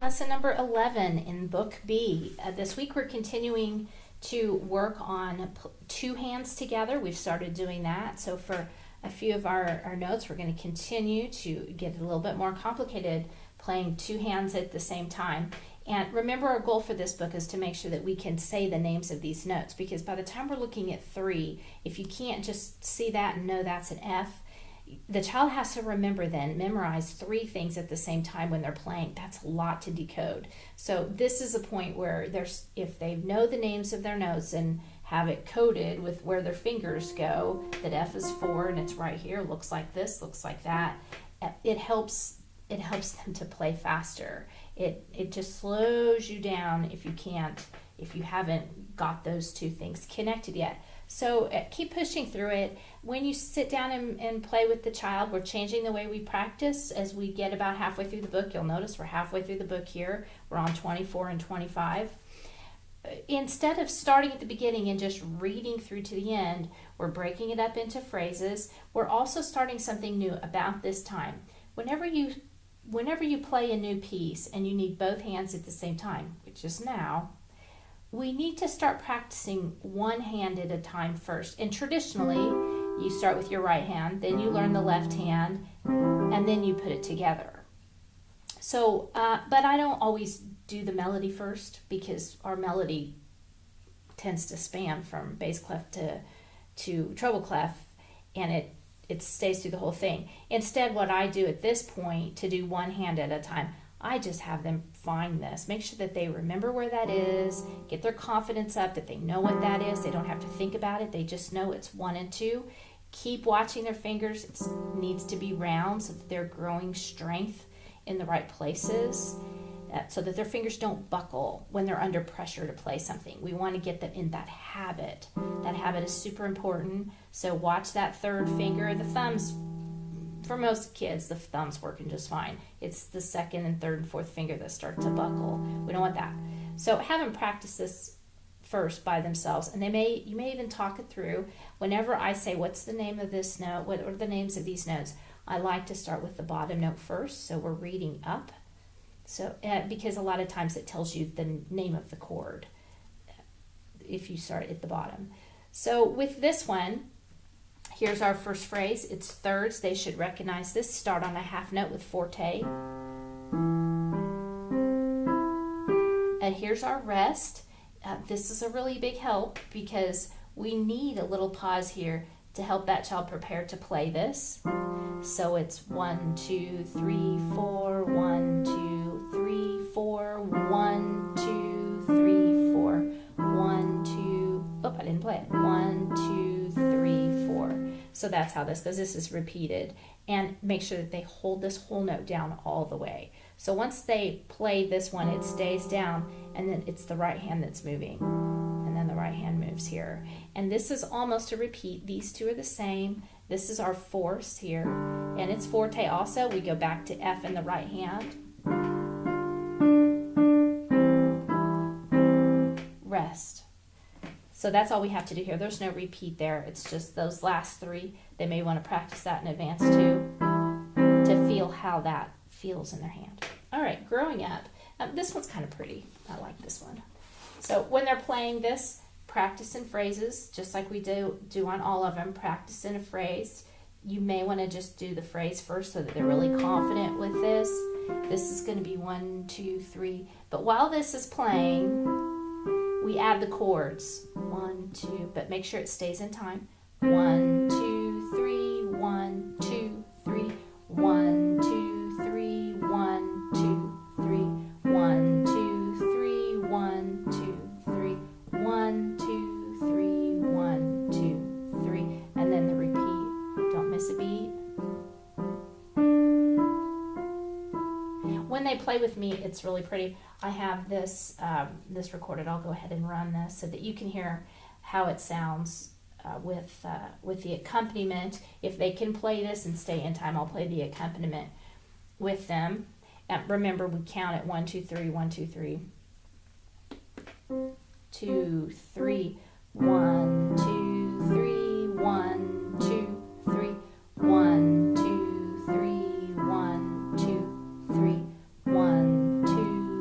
Lesson number 11 in Book B. This week we're continuing to work on two hands together. We've started doing that. So for a few of our notes, we're going to continue to get a little bit more complicated playing two hands at the same time. And remember, our goal for this book is to make sure that we can say the names of these notes, because by the time we're looking at 3, if you can't just see that and know that's an F, the child has to memorize 3 things at the same time when they're playing. That's a lot to decode. So this is a point where if they know the names of their notes and have it coded with where their fingers go, that F is 4 and it's right here, looks like this, looks like that, it helps them to play faster. It just slows you down if you haven't got those 2 things connected yet. So keep pushing through it. When you sit down and play with the child, we're changing the way we practice. As we get about halfway through the book, you'll notice we're halfway through the book here. We're on 24 and 25. Instead of starting at the beginning and just reading through to the end, we're breaking it up into phrases. We're also starting something new about this time. Whenever you play a new piece and you need both hands at the same time, which is now, we need to start practicing one hand at a time first. And traditionally, you start with your right hand, then you learn the left hand, and then you put it together. So, but I don't always do the melody first, because our melody tends to span from bass clef to treble clef, and it stays through the whole thing. Instead, what I do at this point to do one hand at a time, I just have them find this. Make sure that they remember where that is, get their confidence up, that they know what that is. They don't have to think about it. They just know it's 1 and 2. Keep watching their fingers. It needs to be round so that they're growing strength in the right places, so that their fingers don't buckle when they're under pressure to play something. We want to get them in that habit. That habit is super important. So watch that third finger. The thumbs, for most kids, the thumb's working just fine. It's the second and third and fourth finger that start to buckle. We don't want that. So have them practice this first by themselves, and you may even talk it through. Whenever I say, what's the name of this note, what are the names of these notes, I like to start with the bottom note first, so we're reading up. So because a lot of times it tells you the name of the chord if you start at the bottom. So with this one, here's our first phrase. It's thirds. They should recognize this. Start on a half note with forte. And here's our rest. This is a really big help, because we need a little pause here to help that child prepare to play this. So it's 1, 2, 3, 4, 1, 2, 3, 4, 1, 2, 3, 4, 1, 2, oh, I didn't play it. 1, 2, 3, 4. So that's how this goes. This is repeated. And make sure that they hold this whole note down all the way. So once they play this one, it stays down, and then it's the right hand that's moving. And then the right hand moves here. And this is almost a repeat. These 2 are the same. This is our fourths here. And it's forte also. We go back to F in the right hand. Rest. So that's all we have to do here. There's no repeat there. It's just those last 3. They may want to practice that in advance too, to feel how that feels in their hand. All right, growing up. This one's kind of pretty. I like this one. So when they're playing this, practice in phrases, just like we do on all of them. Practice in a phrase. You may want to just do the phrase first so that they're really confident with this. This is going to be 1, 2, 3. But while this is playing, we add the chords. 1, 2, but make sure it stays in time. 1, 2, 3, 1, 2, 3, 1, 2, 3, 1, 2, 3, 1, 2, 3, 1, 2, 3, 1, 2, 3, 1, 2, 3, and then the repeat. Don't miss a beat. When they play with me, it's really pretty. I have this recorded. I'll go ahead and run this so that you can hear how it sounds with the accompaniment. If they can play this and stay in time, I'll play the accompaniment with them. Remember, we count at 1, 2, 3, 1, 2, 3, 2, 3, 1, 2, 3, 1, 2, 3, 1, 2, 3, 1, 2, 3, 1, 2,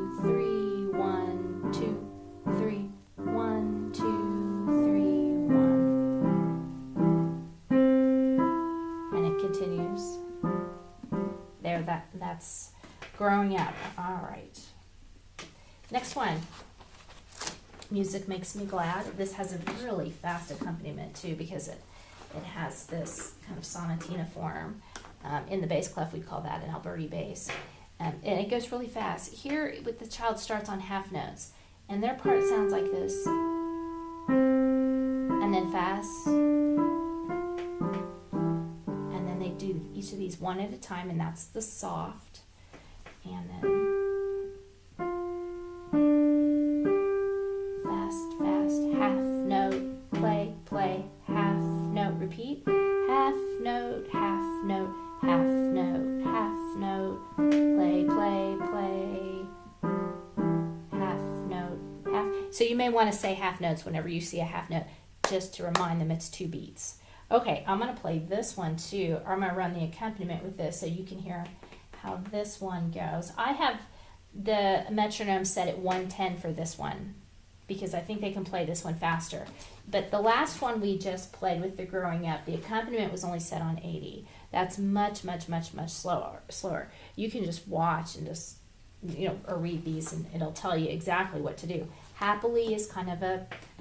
that's growing up. All right. Next one. Music Makes Me Glad. This has a really fast accompaniment too because it has this kind of sonatina form. In the bass clef, we call that an Alberti bass. And it goes really fast. Here, with the child starts on half notes, and their part sounds like this, and then fast, and then they do each of these one at a time, and that's the soft, and then fast, fast, half note, play, play, half note, repeat, half note, half note, half note, half note, play, play, play, half note, half. So you may want to say half notes whenever you see a half note, just to remind them it's 2 beats. Okay, I'm going to play this one too, or I'm going to run the accompaniment with this so you can hear how this one goes. I have the metronome set at 110 for this one because I think they can play this one faster. But the last one we just played with the growing up, the accompaniment was only set on 80. That's much, much, much, much slower. You can just watch and just, or read these and it'll tell you exactly what to do. Happily is kind of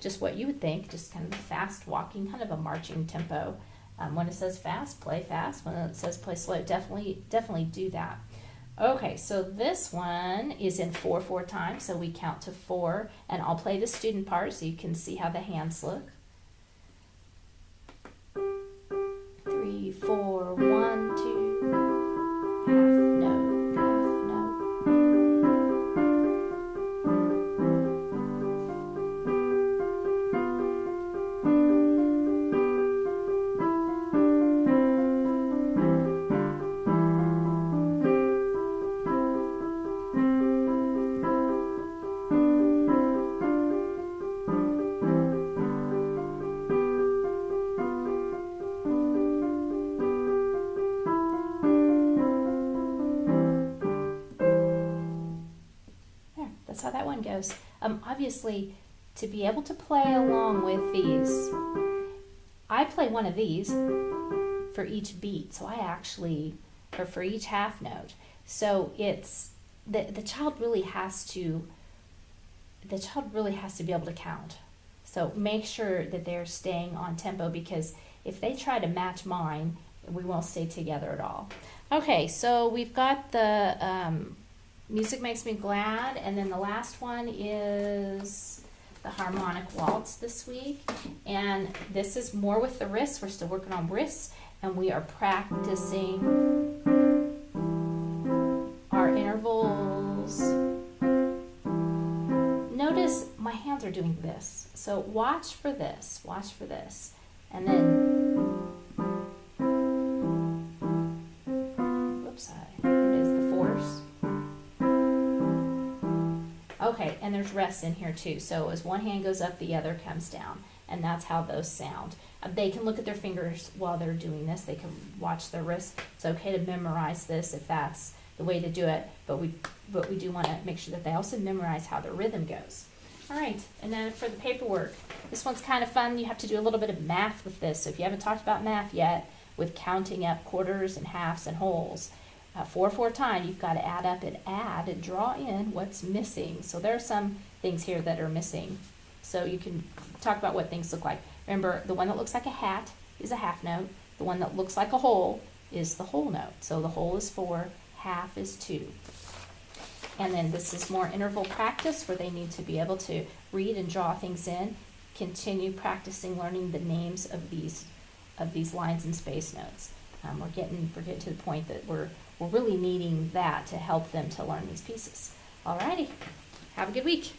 just what you would think, just kind of a fast walking, kind of a marching tempo. When it says fast, play fast. When it says play slow, definitely do that. Okay, so this one is in 4/4 time, so we count to 4, and I'll play the student part so you can see how the hands look. 3, 4, 1, 2, half note, half note. That's how that one goes. Obviously, to be able to play along with these, I play one of these for each beat. So or for each half note. So it's the child really has to be able to count. So make sure that they're staying on tempo because if they try to match mine, we won't stay together at all. Okay, so we've got the Music Makes Me Glad, and then the last one is the harmonic waltz this week, and this is more with the wrists. We're still working on wrists, and we are practicing our intervals. Notice my hands are doing this, so watch for this, and then it is the force. Okay, and there's rests in here too. So as one hand goes up, the other comes down. And that's how those sound. They can look at their fingers while they're doing this. They can watch their wrists. It's okay to memorize this if that's the way to do it. But we do want to make sure that they also memorize how the rhythm goes. All right, and then for the paperwork, this one's kind of fun. You have to do a little bit of math with this. So if you haven't talked about math yet, with counting up quarters and halves and wholes, 4/4 time, you've got to add up and add and draw in what's missing. So there are some things here that are missing. So you can talk about what things look like. Remember, the one that looks like a hat is a half note. The one that looks like a hole is the whole note. So the whole is 4, half is 2. And then this is more interval practice where they need to be able to read and draw things in. Continue practicing learning the names of these lines and space notes. We're getting to the point that we're really needing that to help them to learn these pieces. Alrighty, have a good week.